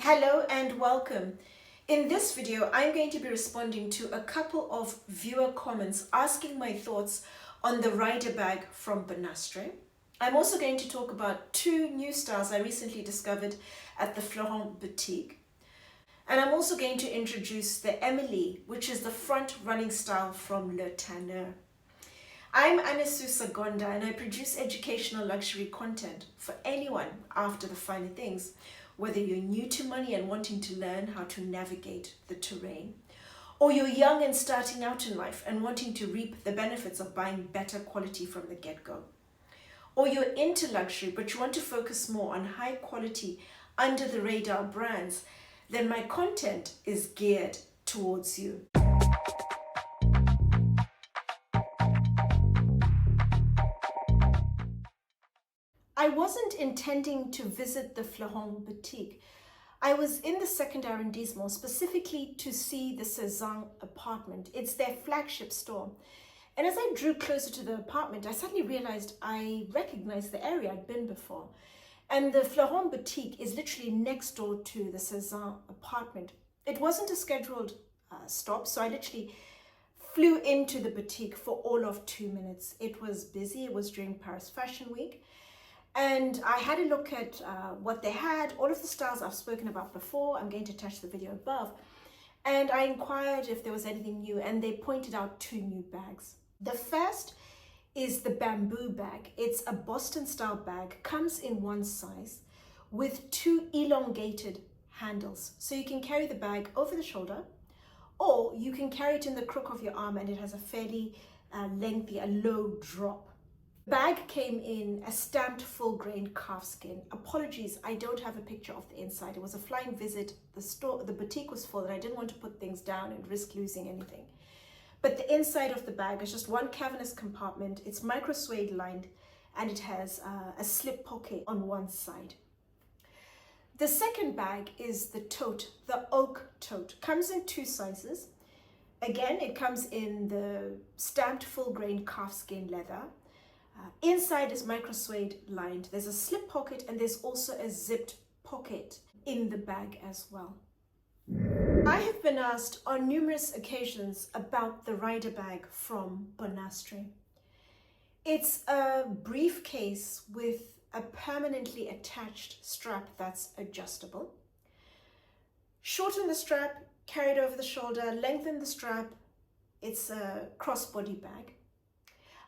Hello and welcome. In this video, I'm going to be responding to a couple of viewer comments asking my thoughts on the rider bag from Bonastre. I'm also going to talk about two new styles I recently discovered at the Fleuron boutique. And I'm also going to introduce the Emily, which is the front running style from Le Tanneur. I'm Anesu Sagonda and I produce educational luxury content for anyone after the finer things, whether you're new to money and wanting to learn how to navigate the terrain, or you're young and starting out in life and wanting to reap the benefits of buying better quality from the get-go, or you're into luxury but you want to focus more on high quality under the radar brands, then my content is geared towards you. I wasn't intending to visit the Fleuron boutique. I was in the second arrondissement specifically to see the Cezanne apartment. It's their flagship store. And as I drew closer to the apartment, I suddenly realized I recognized the area I'd been before. And the Fleuron boutique is literally next door to the Cezanne apartment. It wasn't a scheduled stop, so I literally flew into the boutique for all of 2 minutes. It was busy. It was during Paris Fashion Week. And I had a look at what they had, all of the styles I've spoken about before. I'm going to attach the video above. And I inquired if there was anything new, and they pointed out two new bags. The first is the bamboo bag. It's a Boston style bag, comes in one size with two elongated handles. So you can carry the bag over the shoulder, or you can carry it in the crook of your arm, and it has a fairly lengthy, a low drop. The bag came in a stamped full grain calfskin. Apologies, I don't have a picture of the inside. It was a flying visit. The boutique was full and I didn't want to put things down and risk losing anything. But the inside of the bag is just one cavernous compartment. It's micro suede lined and it has a slip pocket on one side. The second bag is the tote, the oak tote. Comes in two sizes. Again, it comes in the stamped full grain calfskin leather. Inside is micro suede lined. There's a slip pocket and there's also a zipped pocket in the bag as well. I have been asked on numerous occasions about the rider bag from Bonastre. It's a briefcase with a permanently attached strap that's adjustable. Shorten the strap, carried over the shoulder, lengthen the strap. It's a crossbody bag.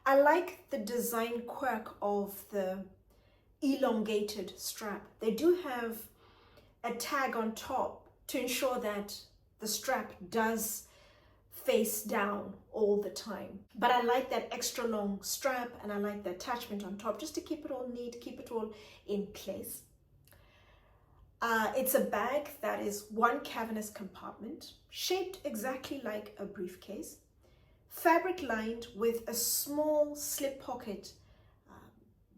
I like the design quirk of the elongated strap. They do have a tag on top to ensure that the strap does face down all the time. But I like that extra long strap and I like the attachment on top just to keep it all neat, keep it all in place. It's a bag that is one cavernous compartment, shaped exactly like a briefcase. Fabric lined with a small slip pocket,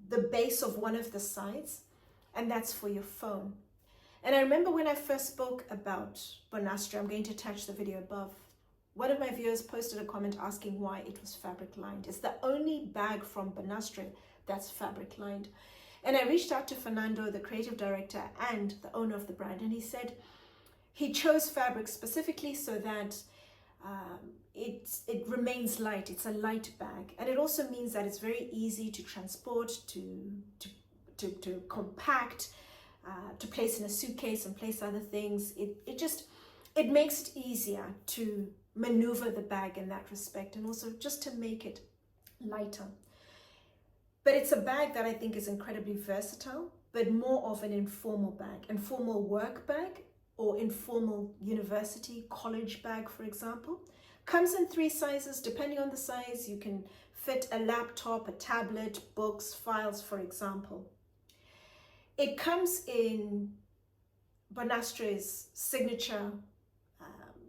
the base of one of the sides, and that's for your phone. And I remember when I first spoke about Bonastre, I'm going to attach the video above, one of my viewers posted a comment asking why it was fabric lined. It's the only bag from Bonastre that's fabric lined. And I reached out to Fernando, the creative director and the owner of the brand, and he said he chose fabric specifically so that it remains light. It's a light bag, and it also means that it's very easy to transport, to compact, to place in a suitcase and place other things. It makes it easier to maneuver the bag in that respect, and also just to make it lighter. But it's a bag that I think is incredibly versatile, but more of an informal bag, informal work bag, or informal university, college bag, for example. Comes in 3 sizes. Depending on the size, you can fit a laptop, a tablet, books, files, for example. It comes in Bonastre's signature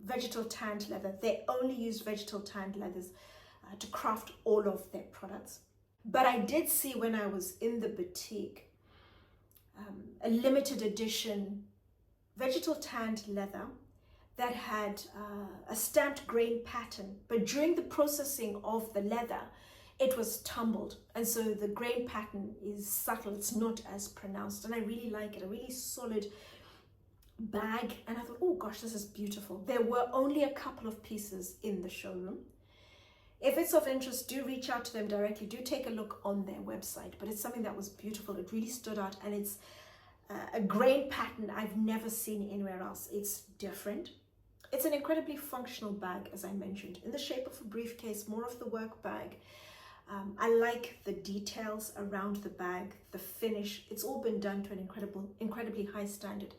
vegetal tanned leather. They only use vegetal tanned leathers to craft all of their products. But I did see when I was in the boutique a limited edition vegetal tanned leather that had a stamped grain pattern, but during the processing of the leather it was tumbled, and so the grain pattern is subtle, it's not as pronounced, and I really like it. A really solid bag, and I thought, oh gosh, this is beautiful. There were only a couple of pieces in the showroom. If it's of interest, do reach out to them directly. Do take a look on their website. But it's something that was beautiful. It really stood out, and it's a grain pattern I've never seen anywhere else. It's different. It's an incredibly functional bag, as I mentioned, in the shape of a briefcase, more of the work bag. I like the details around the bag, the finish. It's all been done to an incredibly high standard.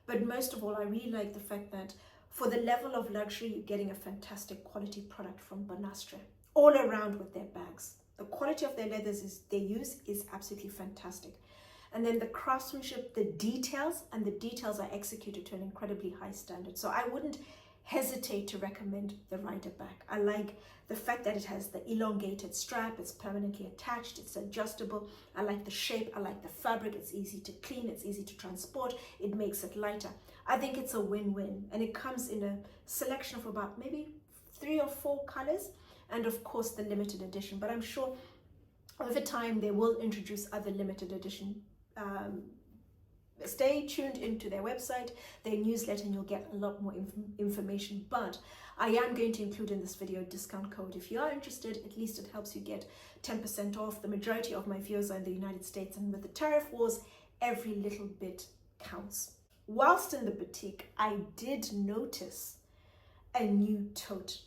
But most of all, I really like the fact that for the level of luxury, you're getting a fantastic quality product from Bonastre all around with their bags. The quality of their leathers they use is absolutely fantastic. And then the craftsmanship, the details are executed to an incredibly high standard. So I wouldn't hesitate to recommend the Rider bag. I like the fact that it has the elongated strap, it's permanently attached, it's adjustable. I like the shape, I like the fabric, it's easy to clean, it's easy to transport, it makes it lighter. I think it's a win-win, and it comes in a selection of about maybe 3 or 4 colors, and of course the limited edition. But I'm sure over time they will introduce other limited edition. Stay tuned into their website, their newsletter, and you'll get a lot more information. But I am going to include in this video a discount code. If you are interested, at least it helps you get 10% off. The majority of my viewers are in the United States, and with the tariff wars, every little bit counts. Whilst in the boutique, I did notice a new tote.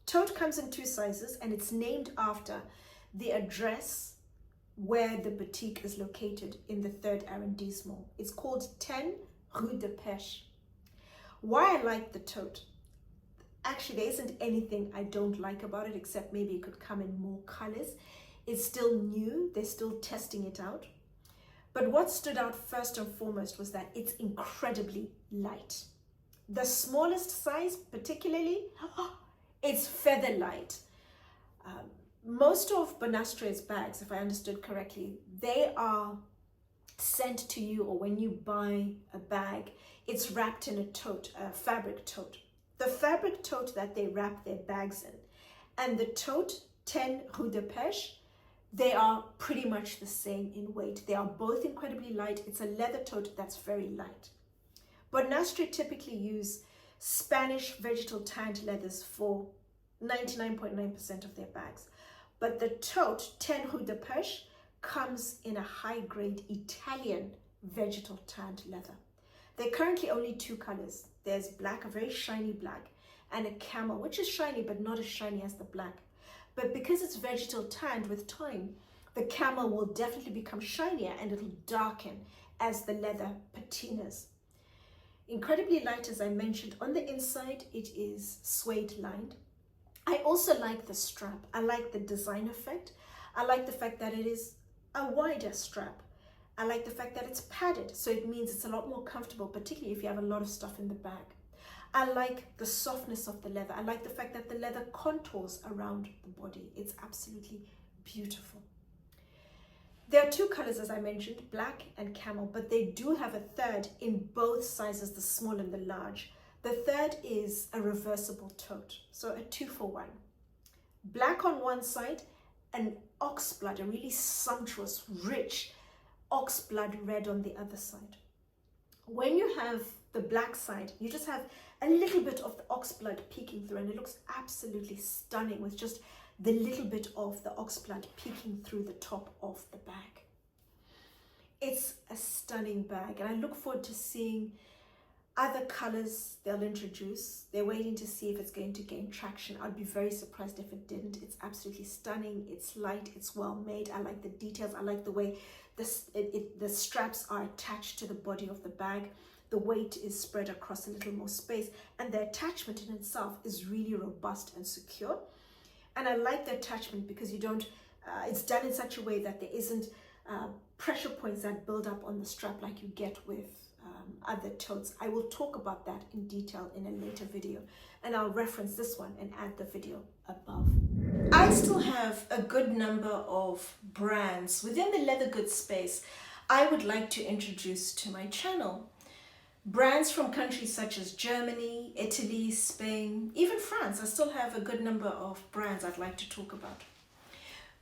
Tote comes in 2 sizes, and it's named after the address where the boutique is located in the 3rd arrondissement. It's called 10 Rue du Perche. Why I like the tote? Actually, there isn't anything I don't like about it, except maybe it could come in more colors. It's still new, they're still testing it out. But what stood out first and foremost was that it's incredibly light. The smallest size, particularly, it's feather light. Most of Bonastre's bags, if I understood correctly, they are sent to you, or when you buy a bag, it's wrapped in a tote, a fabric tote. The fabric tote that they wrap their bags in, and the tote 10 Rue du Perche, they are pretty much the same in weight. They are both incredibly light. It's a leather tote that's very light. Bonastre typically use Spanish vegetal tanned leathers for 99.9% of their bags. But the tote 10 Rue du Perche comes in a high-grade Italian vegetal tanned leather. There are currently only 2 colors. There's black, a very shiny black, and a camel, which is shiny but not as shiny as the black. But because it's vegetal tanned, with time, the camel will definitely become shinier and it'll darken as the leather patinas. Incredibly light, as I mentioned. On the inside, it is suede lined. I also like the strap. I like the design effect. I like the fact that it is a wider strap. I like the fact that it's padded, so it means it's a lot more comfortable, particularly if you have a lot of stuff in the bag. I like the softness of the leather. I like the fact that the leather contours around the body. It's absolutely beautiful. There are 2 colors, as I mentioned, black and camel, but they do have a 3rd in both sizes, the small and the large. The 3rd is a reversible tote, so a 2-for-1. Black on one side, and oxblood, a really sumptuous, rich oxblood red on the other side. When you have the black side, you just have a little bit of the oxblood peeking through, and it looks absolutely stunning with just the little bit of the oxblood peeking through the top of the bag. It's a stunning bag, and I look forward to seeing other colors they'll introduce. They're waiting to see if it's going to gain traction. I'd be very surprised if it didn't. It's absolutely stunning. It's light. It's well made. I like the details. I like the way the straps are attached to the body of the bag. The weight is spread across a little more space, and the attachment in itself is really robust and secure. And I like the attachment because you don't, it's done in such a way that there isn't pressure points that build up on the strap like you get with other totes. I will talk about that in detail in a later video, and I'll reference this one and add the video above. I still have a good number of brands within the leather goods space I would like to introduce to my channel. Brands from countries such as Germany, Italy, Spain, even France. I still have a good number of brands I'd like to talk about.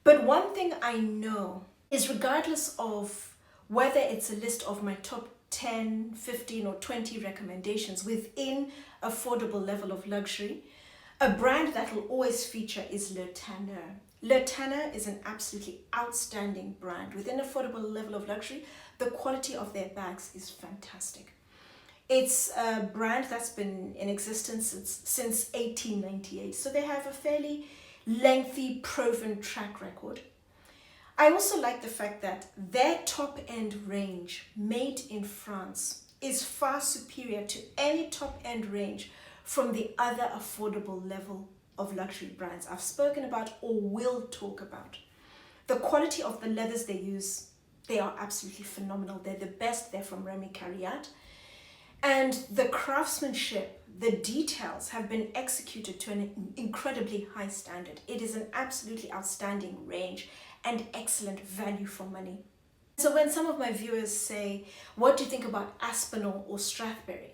But one thing I know is, regardless of whether it's a list of my top 10, 15 or 20 recommendations within affordable level of luxury. A brand that will always feature is Le Tanneur. Le Tanneur is an absolutely outstanding brand. Within affordable level of luxury, the quality of their bags is fantastic. It's a brand that's been in existence since 1898, so they have a fairly lengthy, proven track record. I also like the fact that their top-end range, made in France, is far superior to any top-end range from the other affordable level of luxury brands I've spoken about or will talk about. The quality of the leathers they use, they are absolutely phenomenal. They're the best. They're from Remy Carriat. And the craftsmanship, the details have been executed to an incredibly high standard. It is an absolutely outstanding range and excellent value for money. So when some of my viewers say, what do you think about Aspinall or Strathberry?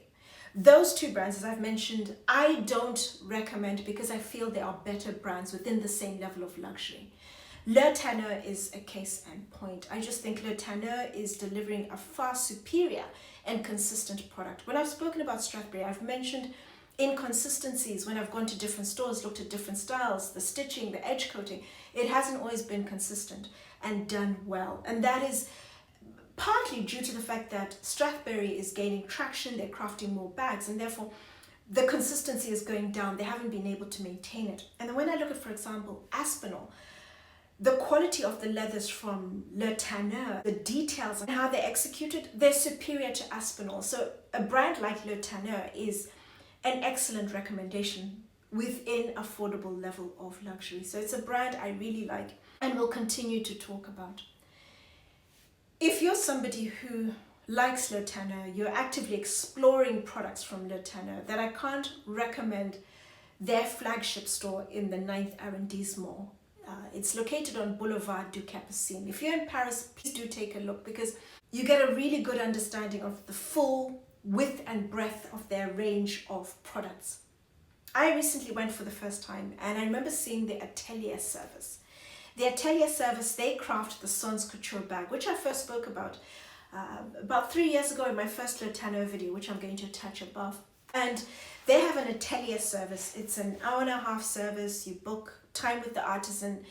Those two brands, as I've mentioned, I don't recommend because I feel they are better brands within the same level of luxury. Le Tanneur is a case in point. I just think Le Tanneur is delivering a far superior and consistent product. When I've spoken about Strathberry, I've mentioned inconsistencies when I've gone to different stores, looked at different styles, the stitching, the edge coating. It hasn't always been consistent and done well. And that is partly due to the fact that Strathberry is gaining traction, they're crafting more bags, and therefore the consistency is going down. They haven't been able to maintain it. And then when I look at, for example, Aspinall, the quality of the leathers from Le Tanneur, the details and how they're executed, they're superior to Aspinall. So a brand like Le Tanneur is an excellent recommendation within affordable level of luxury. So it's a brand I really like and will continue to talk about. If you're somebody who likes Le Tanneur, you're actively exploring products from Le Tanneur, then I can't recommend their flagship store in the 9th arrondissement. It's located on Boulevard du Capucine. If you're in Paris, please do take a look because you get a really good understanding of the full width and breadth of their range of products. I recently went for the first time and I remember seeing the atelier service. The atelier service, they craft the Sans Couture bag, which I first spoke about 3 years ago in my first Le Tanneur video, which I'm going to attach above. And they have an atelier service. It's an hour-and-a-half service. You book time with the artisan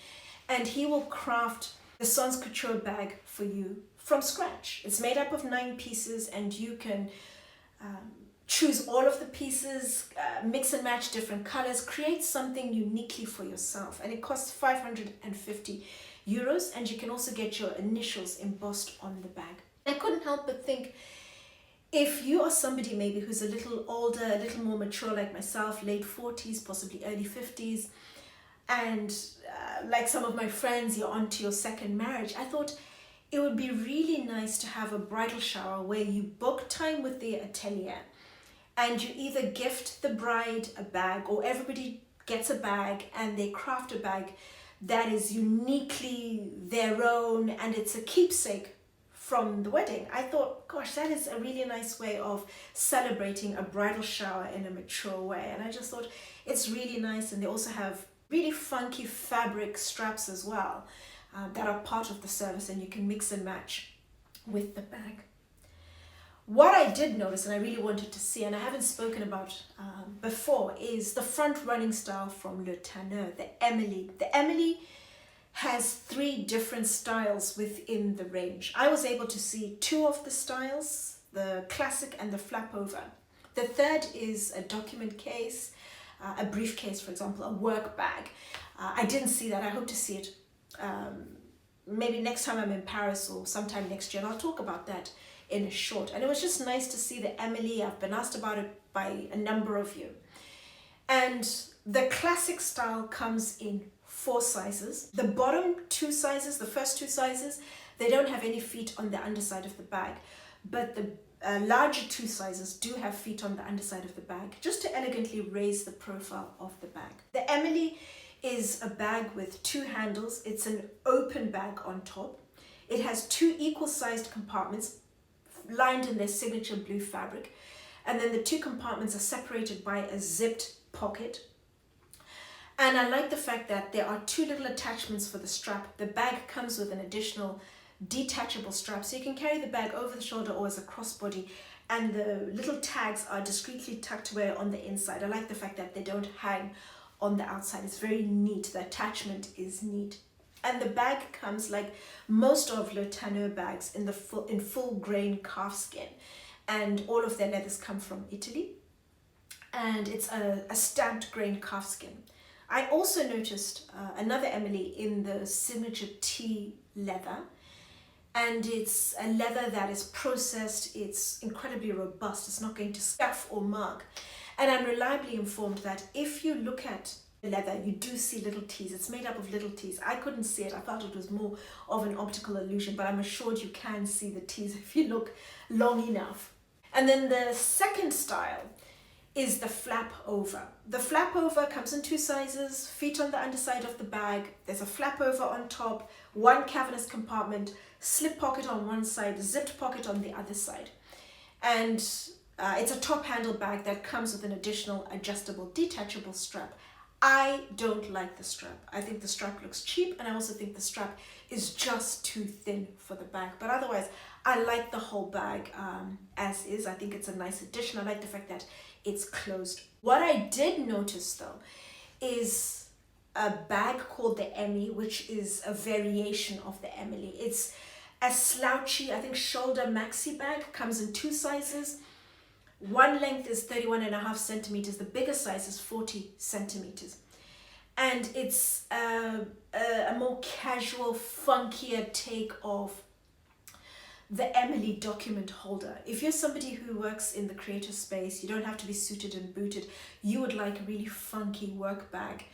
and he will craft the Sans Couture bag for you from scratch. It's made up of 9 pieces and you can choose all of the pieces, mix and match different colors, create something uniquely for yourself. And it costs 550 euros and you can also get your initials embossed on the bag. I couldn't help but think, if you are somebody maybe who's a little older, a little more mature like myself, late 40s, possibly early 50s, and like some of my friends, you're on to your second marriage, I thought it would be really nice to have a bridal shower where you book time with the atelier and you either gift the bride a bag or everybody gets a bag and they craft a bag that is uniquely their own and it's a keepsake from the wedding. I thought, gosh, that is a really nice way of celebrating a bridal shower in a mature way. And I just thought it's really nice. And they also have really funky fabric straps as well that are part of the service and you can mix and match with the bag. What I did notice and I really wanted to see, and I haven't spoken about before, is the front running style from Le Tanneur, the Emily. The Emily has 3 different styles within the range. I was able to see 2 of the styles, the classic and the flap over. The third is a document case, a briefcase, for example, a work bag. I didn't see that. I hope to see it maybe next time I'm in Paris or sometime next year. And I'll talk about that in a short. And it was just nice to see the Emily. I've been asked about it by a number of you. And the classic style comes in 4 sizes. The bottom 2 sizes, the first 2 sizes, they don't have any feet on the underside of the bag. But the larger 2 sizes do have feet on the underside of the bag, just to elegantly raise the profile of the bag. The Emily is a bag with 2 handles. It's an open bag on top. It has 2 equal-sized compartments lined in their signature blue fabric. And then the 2 compartments are separated by a zipped pocket. And I like the fact that there are 2 little attachments for the strap. The bag comes with an additional detachable strap, so you can carry the bag over the shoulder or as a crossbody, and the little tags are discreetly tucked away on the inside. I like the fact that they don't hang on the outside. It's very neat. The attachment is neat. And the bag comes, like most of Le Tanneur bags, in full grain calfskin, and all of their leathers come from Italy, and it's a stamped grain calfskin. I also noticed another Emily in the signature T leather, and it's a leather that is processed. It's incredibly robust. It's not going to scuff or mark. And I'm reliably informed that if you look at the leather, you do see little T's. It's made up of little T's. I couldn't see it. I felt it was more of an optical illusion, but I'm assured you can see the T's if you look long enough. And then the second style is the flap over. The flap over comes in 2 sizes, feet on the underside of the bag. There's a flap over on top, one cavernous compartment, slip pocket on one side, zipped pocket on the other side. And it's a top handle bag that comes with an additional adjustable detachable strap. I don't like the strap. I think the strap looks cheap, and I also think the strap is just too thin for the bag. But otherwise, I like the whole bag as is. I think it's a nice addition. I like the fact that it's closed. What I did notice though is a bag called the Emmy, which is a variation of the Emily. It's a slouchy, I think, shoulder maxi bag, comes in 2 sizes. One length is 31.5 centimeters. The bigger size is 40 centimeters. And it's a more casual, funkier take of the Emily document holder. If you're somebody who works in the creative space, you don't have to be suited and booted, you would like a really funky work bag,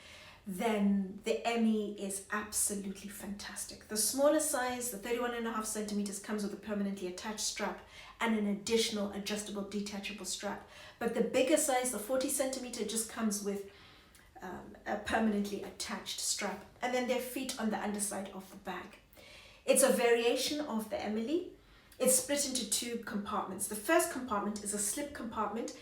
then the Emmy is absolutely fantastic. The smaller size, the 31.5 centimeters, comes with a permanently attached strap and an additional adjustable detachable strap. But the bigger size, the 40 centimeter, just comes with a permanently attached strap. And then their feet on the underside of the bag. It's a variation of the Emily. It's split into 2 compartments. The first compartment is a slip compartment,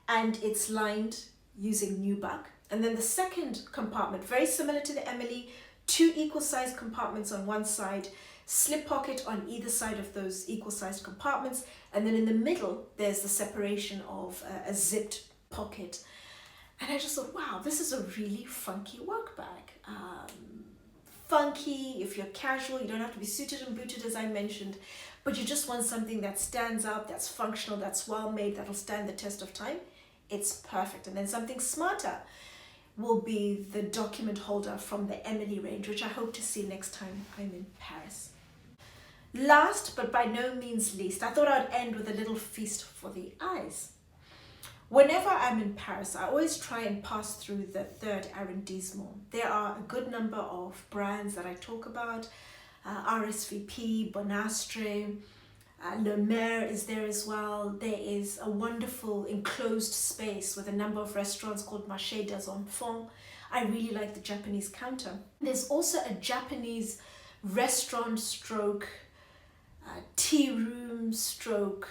and it's lined using nubuck. And then the second compartment, very similar to the Emily, 2 equal-sized compartments on one side, slip pocket on either side of those equal-sized compartments, and then in the middle there's the separation of a zipped pocket. And I just thought, wow, this is a really funky work bag. Funky, if you're casual, you don't have to be suited and booted, as I mentioned, but you just want something that stands out, that's functional, that's well made, that'll stand the test of time. It's perfect. And then something smarter will be the document holder from the Emily range, which I hope to see next time I'm in Paris. Last, but by no means least, I thought I'd end with a little feast for the eyes. Whenever I'm in Paris, I always try and pass through the 3rd arrondissement. There are a good number of brands that I talk about. RSVP, Bonastre, Le Maire is there as well. There is a wonderful enclosed space with a number of restaurants called Marché des Enfants. I really like the Japanese counter. There's also a Japanese restaurant stroke, tea room stroke,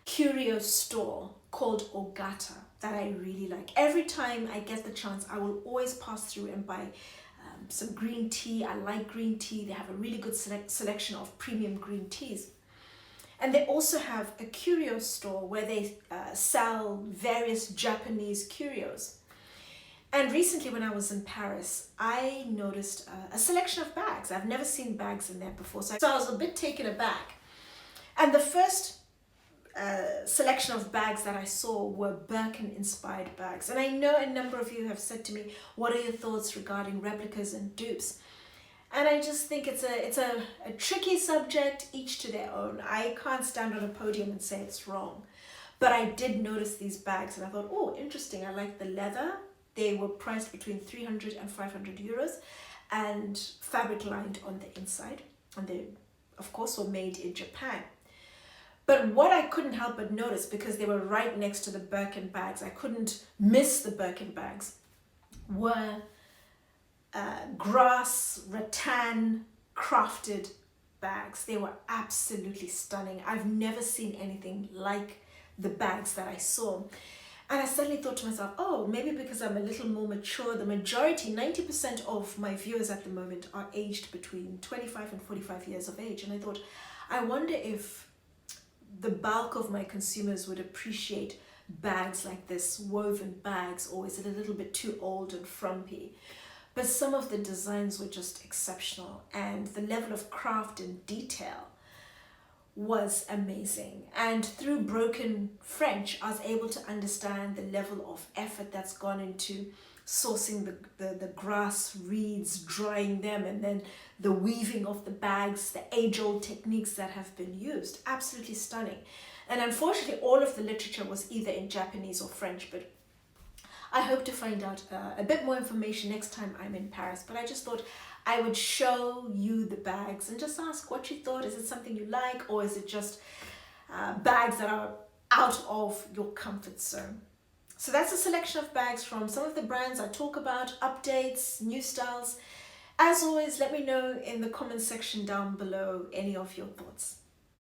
curio store called Ogata that I really like. Every time I get the chance, I will always pass through and buy some green tea. I like green tea. They have a really good selection of premium green teas. And they also have a curio store where they sell various Japanese curios. And recently when I was in Paris, I noticed a selection of bags. I've never seen bags in there before, so I was a bit taken aback. And the first selection of bags that I saw were Birkin-inspired bags. And I know a number of you have said to me, what are your thoughts regarding replicas and dupes? And I just think it's a tricky subject, each to their own. I can't stand on a podium and say it's wrong. But I did notice these bags and I thought, oh, interesting. I like the leather. They were priced between 300 and 500 euros and fabric lined on the inside. And they, of course, were made in Japan. But what I couldn't help but notice, because they were right next to the Birkin bags, I couldn't miss the Birkin bags, were grass, rattan, crafted bags. They were absolutely stunning. I've never seen anything like the bags that I saw. And I suddenly thought to myself, oh, maybe because I'm a little more mature, the majority, 90% of my viewers at the moment are aged between 25 and 45 years of age. And I thought, I wonder if the bulk of my consumers would appreciate bags like this, woven bags, or is it a little bit too old and frumpy? But some of the designs were just exceptional, and the level of craft and detail was amazing. And through broken French, I was able to understand the level of effort that's gone into sourcing the grass reeds, drying them, and then the weaving of the bags, the age-old techniques that have been used. Absolutely stunning. And unfortunately, all of the literature was either in Japanese or French, but I hope to find out a bit more information next time I'm in Paris. But I just thought I would show you the bags and just ask what you thought. Is it something you like, or is it just bags that are out of your comfort zone? So that's a selection of bags from some of the brands I talk about, updates, new styles. As always, let me know in the comment section down below any of your thoughts.